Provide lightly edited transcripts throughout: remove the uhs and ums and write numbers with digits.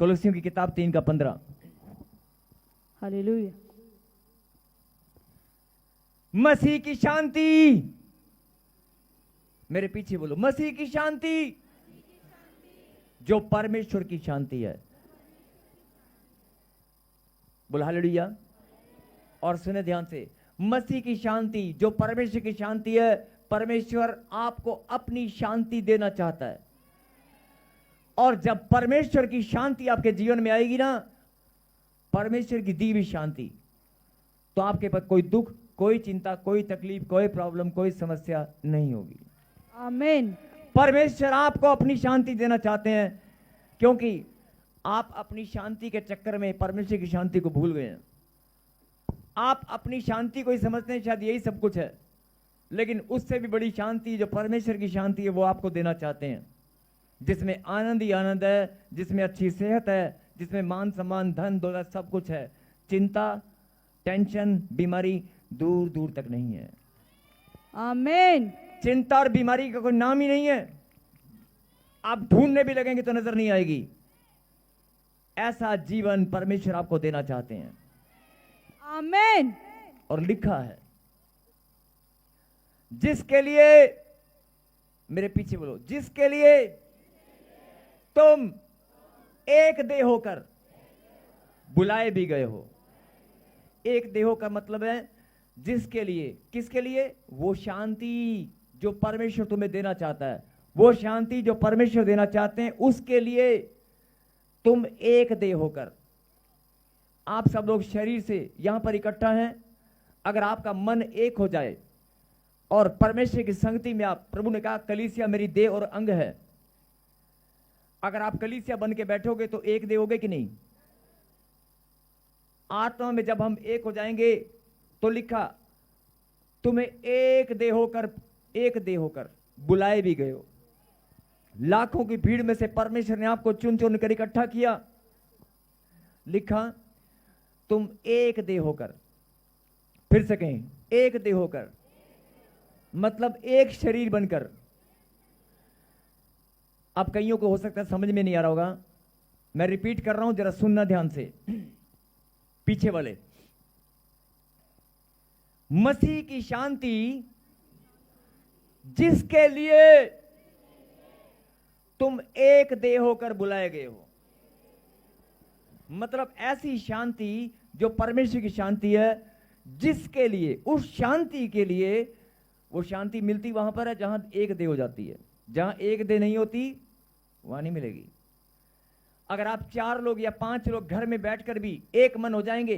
कोलोसियों की किताब 3:15। हालेलुया। मसीह की शांति, मेरे पीछे बोलो, मसीह की शांति जो परमेश्वर की शांति है। बोलो हालेलुया। और सुने ध्यान से, मसीह की शांति जो परमेश्वर की शांति है, परमेश्वर आपको अपनी शांति देना चाहता है। और जब परमेश्वर की शांति आपके जीवन में आएगी ना, परमेश्वर की दी हुई शांति, तो आपके पास कोई दुख, कोई चिंता, कोई तकलीफ, कोई प्रॉब्लम, कोई समस्या नहीं होगी। आमीन। परमेश्वर आपको अपनी शांति देना चाहते हैं, क्योंकि आप अपनी शांति के चक्कर में परमेश्वर की शांति को भूल गए हैं। आप अपनी शांति को ही समझते हैं शायद यही सब कुछ है, लेकिन उससे भी बड़ी शांति जो परमेश्वर की शांति है वो आपको देना चाहते हैं, जिसमें आनंद ही आनंद है, जिसमें अच्छी सेहत है, जिसमें मान सम्मान धन दौलत सब कुछ है। चिंता, टेंशन, बीमारी दूर दूर तक नहीं है। आमीन। चिंता और बीमारी का कोई नाम ही नहीं है। आप ढूंढने भी लगेंगे तो नजर नहीं आएगी। ऐसा जीवन परमेश्वर आपको देना चाहते हैं। आमीन। और लिखा है, जिसके लिए, मेरे पीछे बोलो, जिसके लिए तुम एक देह होकर बुलाए भी गए हो। एक देह का मतलब है जिसके लिए, किसके लिए? वो शांति जो परमेश्वर तुम्हें देना चाहता है, वो शांति जो परमेश्वर देना चाहते हैं, उसके लिए तुम एक देह होकर। आप सब लोग शरीर से यहां पर इकट्ठा हैं। अगर आपका मन एक हो जाए और परमेश्वर की संगति में आप, प्रभु ने कहा कलीसिया मेरी देह और अंग है, अगर आप कलीसिया बन के बैठोगे तो एक देह होगे कि नहीं? आत्मा में जब हम एक हो जाएंगे तो लिखा, तुम्हें एक देह होकर बुलाए भी गए हो। लाखों की भीड़ में से परमेश्वर ने आपको चुन चुन कर इकट्ठा किया। लिखा, तुम एक देह होकर, फिर से कहें, एक देह होकर मतलब एक शरीर बनकर। अब कईयों को हो सकता है समझ में नहीं आ रहा होगा, मैं रिपीट कर रहा हूं, जरा सुनना ध्यान से। पीछे वाले, मसीह की शांति जिसके लिए तुम एक देह होकर बुलाए गए हो, मतलब ऐसी शांति जो परमेश्वर की शांति है, जिसके लिए, उस शांति के लिए, वो शांति मिलती वहां पर है जहां एक देह हो जाती है। जहां एक देह नहीं होती वहां नहीं मिलेगी। अगर आप 4 लोग या 5 लोग घर में बैठकर भी एक मन हो जाएंगे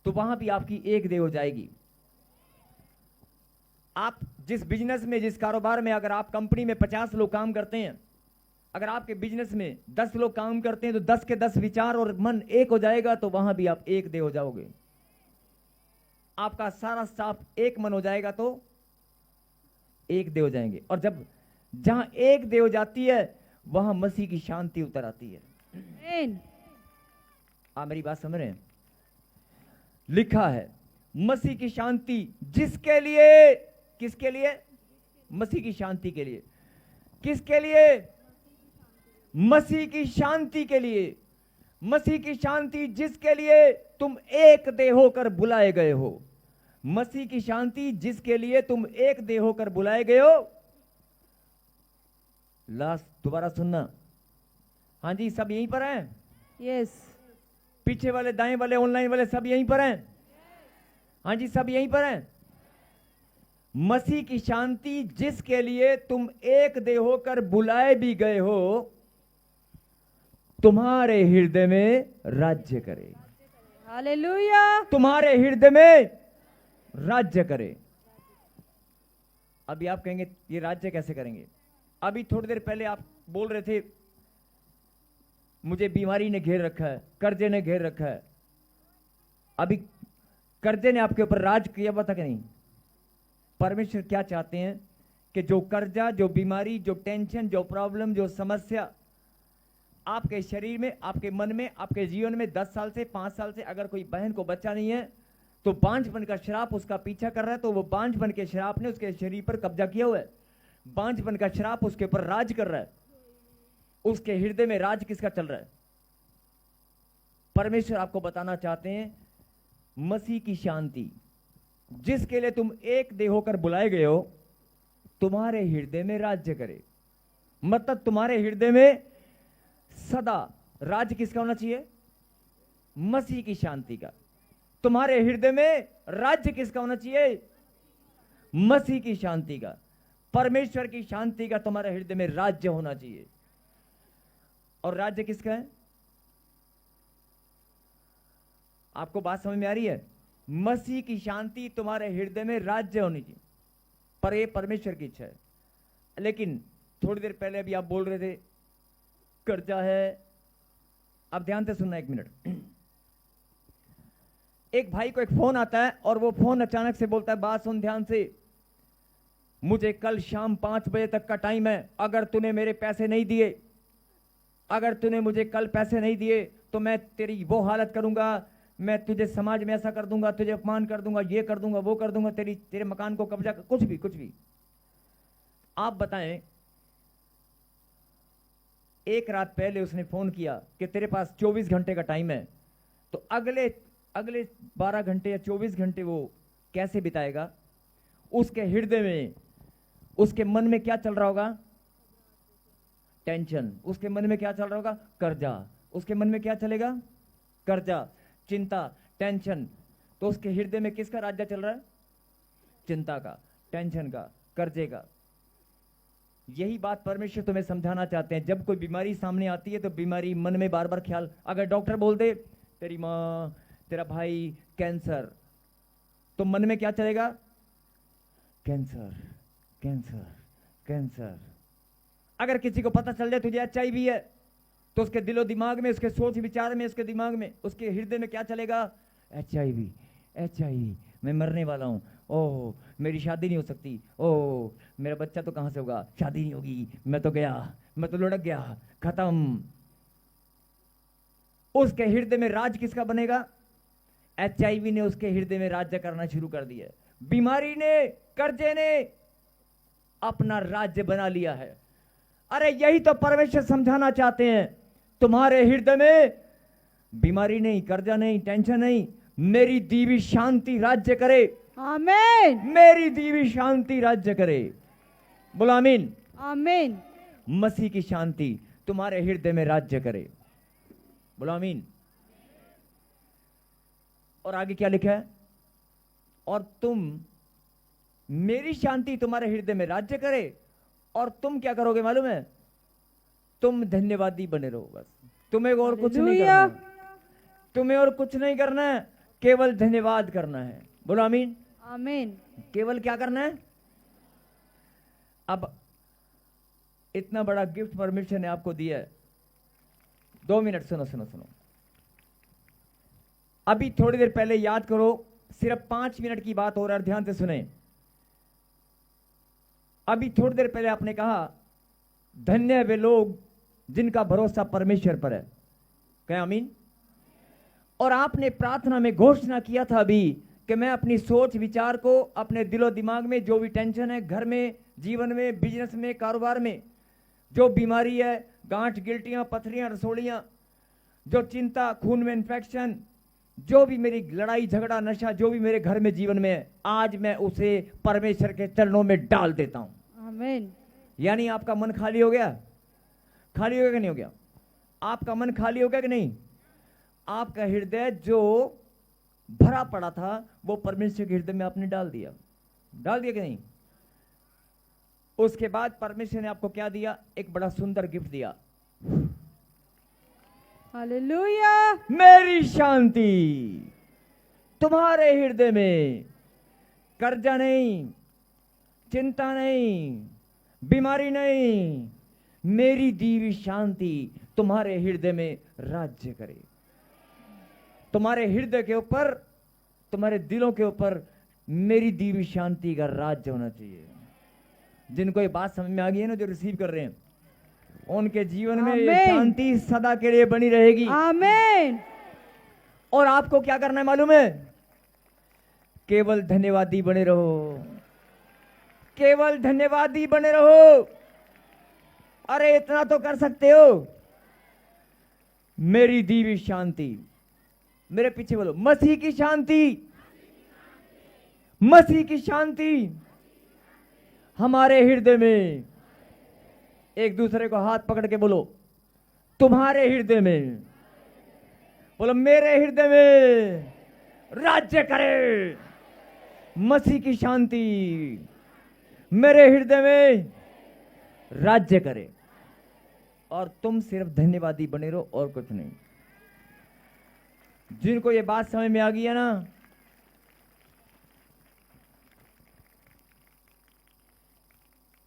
तो वहां भी आपकी एक देह हो जाएगी। आप जिस बिजनेस में, जिस कारोबार में, अगर आप कंपनी में 50 लोग काम करते हैं, अगर आपके बिजनेस में 10 लोग काम करते हैं तो 10 के 10 विचार और मन एक हो जाएगा तो वहां भी आप एक देह हो जाओगे। आपका सारा स्टाफ एक मन हो जाएगा तो एक देह हो जाएंगे। और जब जहां एक देह हो जाती है वहां मसीह की शांति उतर आती है। आमीन। आप मेरी बात समझ रहे हैं? लिखा है, मसीह की शांति जिसके लिए, किसके लिए? मसीह की शांति के लिए। किसके लिए? मसीह की शांति के लिए। मसीह की शांति जिसके लिए तुम एक देह होकर बुलाए गए हो। मसीह की शांति जिसके लिए तुम एक देह होकर बुलाए गए हो। लास्ट दोबारा सुनना। हाँ जी, सब यहीं पर हैं? यस। पीछे वाले, दाएं वाले, ऑनलाइन वाले सब यहीं पर हैं? हाँ जी, सब यहीं पर हैं। मसीह की शांति जिसके लिए तुम एक देह होकर बुलाए भी गए हो, तुम्हारे हृदय में राज्य करे। हालेलुया। तुम्हारे हृदय में राज्य करे। अभी आप कहेंगे ये राज्य कैसे करेंगे? अभी थोड़ी देर पहले आप बोल रहे थे मुझे बीमारी ने घेर रखा है, कर्जे ने घेर रखा है। अभी कर्जे ने आपके ऊपर राज किया हुआ था कि नहीं? परमेश्वर क्या चाहते हैं कि जो कर्जा, जो बीमारी, जो टेंशन, जो प्रॉब्लम, जो समस्या आपके शरीर में, आपके मन में, आपके जीवन में 10 साल से, 5 साल से अगर कोई बहन को बच्चा नहीं है तो बांझपन का श्राप उसका पीछा कर रहा है, तो वो बांझपन के श्राप ने उसके शरीर पर कब्जा किया हुआ है। बांझपन का श्राप उसके ऊपर राज कर रहा है। उसके हृदय में राज किसका चल रहा है? परमेश्वर आपको बताना चाहते हैं मसीह की शांति जिसके लिए तुम एक देह होकर बुलाए गए हो तुम्हारे हृदय में राज्य करे। मतलब तुम्हारे हृदय में सदा राज्य किसका होना चाहिए? मसीह की शांति का। तुम्हारे हृदय में राज्य किसका होना चाहिए? मसीह की शांति का। परमेश्वर की शांति का तुम्हारे हृदय में राज्य होना चाहिए। और राज्य किसका है? आपको बात समझ में आ रही है? मसीह की शांति तुम्हारे हृदय में राज्य होनी चाहिए, पर यह परमेश्वर की इच्छा है। लेकिन थोड़ी देर पहले अभी आप बोल रहे थे कर्जा है। अब ध्यान से सुनना, एक मिनट। एक भाई को एक फोन आता है और वो फोन अचानक से बोलता है, बात सुन ध्यान से, मुझे कल शाम 5 बजे तक का टाइम है, अगर तूने मेरे पैसे नहीं दिए, अगर तूने मुझे कल पैसे नहीं दिए तो मैं तेरी वो हालत करूंगा, मैं तुझे समाज में ऐसा कर दूंगा, तुझे अपमान कर दूंगा, ये कर दूंगा, वो कर दूंगा, तेरे मकान को कब्जा कर, कुछ भी। आप बताएं, एक रात पहले उसने फोन किया कि तेरे पास 24 घंटे का टाइम है, तो अगले 12 घंटे या 24 घंटे वो कैसे बिताएगा? उसके हृदय में, उसके मन में क्या चल रहा होगा? टेंशन। उसके मन में क्या चल रहा होगा? कर्जा। उसके मन में क्या चलेगा? कर्जा, चिंता, टेंशन। तो उसके हृदय में किसका राज्य चल रहा है? चिंता का, टेंशन का, कर्जे का। यही बात परमेश्वर तुम्हें समझाना चाहते हैं। जब कोई बीमारी सामने आती है तो बीमारी मन में बार बार ख्याल, अगर डॉक्टर बोल दे तेरी मां, तेरा भाई कैंसर, तो मन में क्या चलेगा? Cancer, cancer, cancer. अगर किसी को पता चल जाए तुझे HIV है, तो उसके दिलो दिमाग में, उसके सोच विचार में, उसके दिमाग में, उसके हृदय में क्या चलेगा? HIV, HIV, मैं मरने वाला हूं, ओह मेरी शादी नहीं हो सकती, ओह मेरा बच्चा तो कहां से होगा, शादी नहीं होगी, मैं तो गया, मैं तो लुढ़क गया, खत्म। उसके हृदय में राज किसका बनेगा? HIV ने उसके हृदय में राज्य करना शुरू कर दिया। बीमारी ने, कर्जे ने अपना राज्य बना लिया है। अरे यही तो परमेश्वर समझाना चाहते हैं, तुम्हारे हृदय में बीमारी नहीं, कर्जा नहीं, टेंशन नहीं, मेरी दीवी शांति राज्य करे। आमीन, मेरी दीवी शांति राज्य करे। बोलो आमीन। आमीन, मसीह की शांति तुम्हारे हृदय में राज्य करे। बोलो आमीन। और आगे क्या लिखा है? और तुम, मेरी शांति तुम्हारे हृदय में राज्य करे और तुम क्या करोगे मालूम है? तुम धन्यवादी बने रहो। बस तुम्हें और कुछ नहीं करना है, तुम्हें और कुछ नहीं करना है, केवल धन्यवाद करना है। बोलो आमीन। आमीन। केवल क्या करना है? अब इतना बड़ा गिफ्ट परमेश्वर ने आपको दिया है। 2 मिनट सुनो सुनो सुनो। अभी थोड़ी देर पहले याद करो, सिर्फ 5 मिनट की बात हो रहा है, ध्यान से सुने। अभी थोड़ी देर पहले आपने कहा धन्य है वे लोग जिनका भरोसा परमेश्वर पर है। क्या आमीन? और आपने प्रार्थना में घोषणा किया था अभी कि मैं अपनी सोच विचार को, अपने दिलो दिमाग में जो भी टेंशन है, घर में, जीवन में, बिजनेस में, कारोबार में, जो बीमारी है, गांठ, गिल्टियां, पथरियां, रसोड़ियां, जो चिंता, खून में इन्फेक्शन, जो भी मेरी लड़ाई झगड़ा नशा, जो भी मेरे घर में जीवन में है, आज मैं उसे परमेश्वर के चरणों में डाल देता हूं। आमीन। यानी आपका मन खाली हो गया? खाली हो गया कि नहीं हो गया? आपका मन खाली हो गया कि नहीं? आपका हृदय जो भरा पड़ा था वो परमेश्वर के हृदय में आपने डाल दिया। डाल दिया कि नहीं? उसके बाद परमेश्वर ने आपको क्या दिया? एक बड़ा सुंदर गिफ्ट दिया। हालेलुया। मेरी शांति तुम्हारे हृदय में, कर्जा नहीं, चिंता नहीं, बीमारी नहीं, मेरी दी हुई शांति तुम्हारे हृदय में राज्य करे। तुम्हारे हृदय के ऊपर, तुम्हारे दिलों के ऊपर मेरी दी हुई शांति का राज्य होना चाहिए। जिनको ये बात समझ में आ गई है ना, जो रिसीव कर रहे हैं, उनके जीवन में ये आमीन। शांति सदा के लिए बनी रहेगी। आमीन। और आपको क्या करना है मालूम है? केवल धन्यवादी बने रहो, केवल धन्यवादी बने रहो। अरे इतना तो कर सकते हो, मेरी दी हुई शांति मेरे पीछे बोलो, मसीह की शांति, मसीह की शांति हमारे हृदय में। एक दूसरे को हाथ पकड़ के बोलो, तुम्हारे हृदय में। बोलो, मेरे हृदय में राज्य करे मसीह की शांति, मेरे हृदय में राज्य करे। और तुम सिर्फ धन्यवादी बने रहो और कुछ नहीं। जिनको ये बात समझ में आ गई है ना,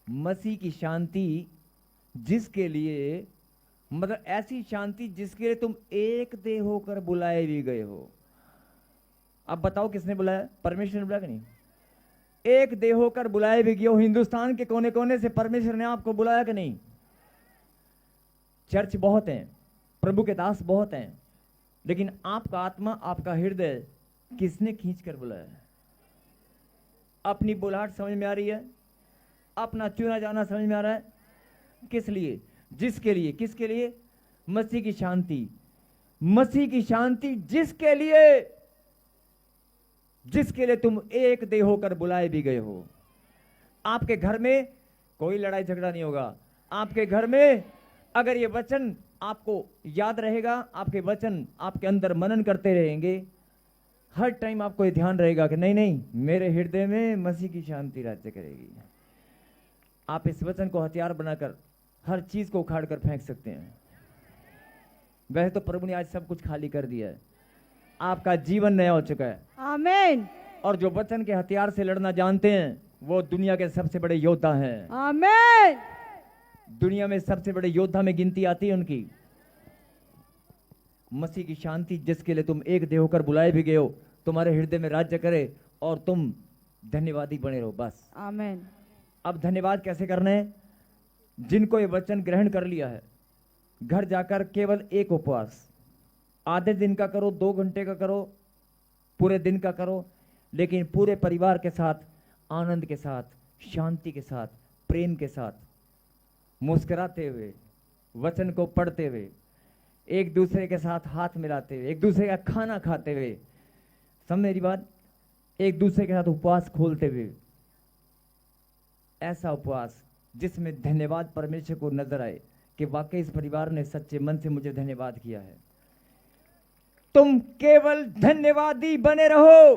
मसीह की शांति जिसके लिए, मतलब ऐसी शांति जिसके लिए तुम एक देह होकर बुलाए भी गए हो। अब बताओ किसने बुलाया? परमेश्वर ने बुलाया कि नहीं? एक देह होकर बुलाए भी गए हो। हिंदुस्तान के कोने कोने से परमेश्वर ने आपको बुलाया कि नहीं? चर्च बहुत हैं, प्रभु के दास बहुत हैं, लेकिन आपका आत्मा, आपका हृदय किसने खींच कर बुलाया? अपनी बुलाहट समझ में आ रही है? अपना चुना जाना समझ में आ रहा है? किस लिए? जिसके लिए। किसके लिए? मसीह की शांति। मसीह की शांति जिसके लिए तुम एक देह होकर बुलाए भी गए हो। आपके घर में कोई लड़ाई झगड़ा नहीं होगा। आपके घर में अगर ये वचन आपको याद रहेगा, आपके वचन आपके अंदर मनन करते रहेंगे, हर टाइम आपको ये ध्यान रहेगा कि नहीं नहीं, मेरे हृदय में मसीह की शांति राज्य करेगी। आप इस वचन को हथियार बनाकर हर चीज को उखाड़ कर फेंक सकते हैं। वैसे तो प्रभु ने आज सब कुछ खाली कर दिया है, आपका जीवन नया हो चुका है। आमीन। और जो वचन के हथियार से लड़ना जानते हैं वो दुनिया के सबसे बड़े योद्धा हैं। आमीन। दुनिया में सबसे बड़े योद्धा में गिनती आती है उनकी। मसीह की शांति जिसके लिए तुम एक देह होकर बुलाए भी गए हो, तुम्हारे हृदय में राज्य करे और तुम धन्यवादी बने रहो, बस। आमीन। अब धन्यवाद कैसे करना है? जिनको ये वचन ग्रहण कर लिया है, घर जाकर केवल एक उपवास, आधे दिन का करो, 2 घंटे का करो, पूरे दिन का करो, लेकिन पूरे परिवार के साथ, आनंद के साथ, शांति के साथ, प्रेम के साथ, मुस्कुराते हुए, वचन को पढ़ते हुए, एक दूसरे के साथ हाथ मिलाते हुए, एक दूसरे का खाना खाते हुए, समझ मेरी बात, एक दूसरे के साथ उपवास खोलते हुए, ऐसा उपवास जिसमें धन्यवाद परमेश्वर को नजर आए कि वाकई इस परिवार ने सच्चे मन से मुझे धन्यवाद किया है। तुम केवल धन्यवादी बने रहो,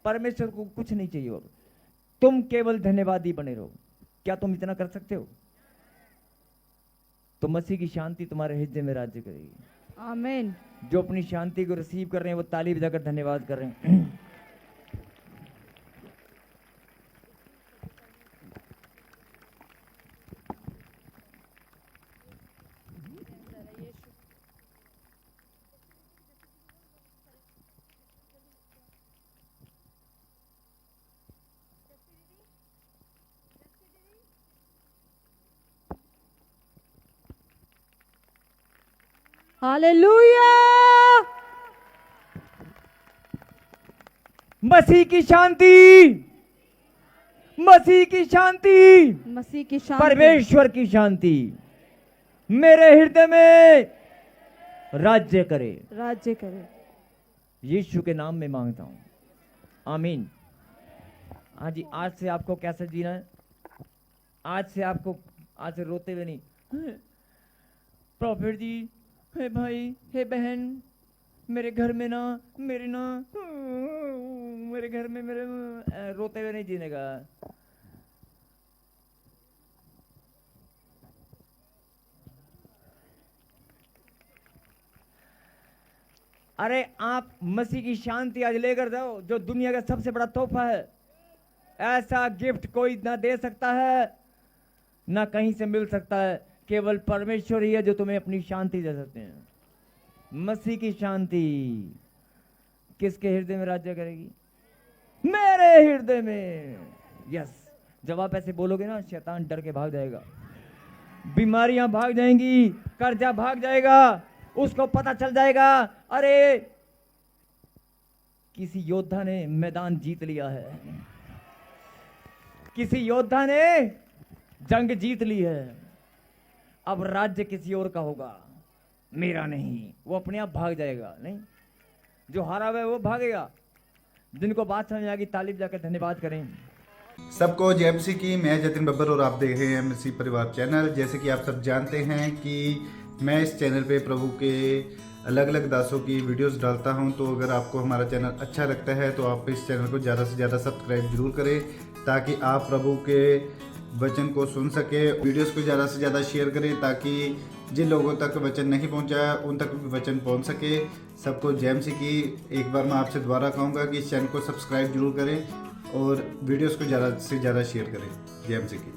परमेश्वर को कुछ नहीं चाहिए और तुम केवल धन्यवादी बने रहो। क्या तुम इतना कर सकते हो? तो मसीह की शांति तुम्हारे हृदय में राज्य करेगी। आमीन। जो अपनी शांति को रिसीव कर रहे हैं वो ताली बजाकर धन्यवाद कर रहे हैं। हालेलुया। मसीह की शांति, मसीह की शांति, मसीह की शांति, परमेश्वर की शांति मेरे हृदय में राज्य करे, राज्य करे। यीशु के नाम में मांगता हूं, आमीन। हाँ जी, आज से आपको कैसे जीना है? आज से रोते हुए नहीं, प्रॉफिट जी, हे भाई, हे बहन, मेरे घर में ना, मेरे घर में मेरे, रोते हुए नहीं जीने का। अरे आप मसीह की शांति आज लेकर जाओ, जो दुनिया का सबसे बड़ा तोहफा है। ऐसा गिफ्ट कोई ना दे सकता है, ना कहीं से मिल सकता है, केवल परमेश्वर ही है जो तुम्हें अपनी शांति दे सकते हैं। मसीह की शांति किसके हृदय में राज्य करेगी? मेरे हृदय में। यस, जब आप ऐसे बोलोगे ना, शैतान डर के भाग जाएगा, बीमारियां भाग जाएंगी, कर्जा भाग जाएगा, उसको पता चल जाएगा अरे किसी योद्धा ने मैदान जीत लिया है, किसी योद्धा ने जंग जीत ली है, अब राज्य किसी और का होगा, मेरा नहीं। वो अपने आप भाग जाएगा। नहीं, जो हारा हुआ है वो भागेगा। जिनको बात समझ आ गई तालीब जाकर धन्यवाद करें। सबको जय मसीह की। मैं जतिन बब्बर और आप देख रहे हैं मसीह परिवार चैनल। जैसे कि आप सब जानते हैं कि मैं इस चैनल पे प्रभु के अलग अलग दासों की वीडियोस डालता हूं, तो अगर आपको हमारा चैनल अच्छा लगता है तो आप इस चैनल को ज़्यादा से ज़्यादा सब्सक्राइब जरूर करें, ताकि आप प्रभु के वचन को सुन सके। वीडियोस को ज़्यादा से ज़्यादा शेयर करें, ताकि जिन लोगों तक वचन नहीं पहुंचा उन तक भी वचन पहुंच सके। सबको जय मसीह की। एक बार मैं आपसे दोबारा कहूँगा कि इस चैनल को सब्सक्राइब जरूर करें और वीडियोस को ज़्यादा से ज़्यादा शेयर करें। जय मसीह की।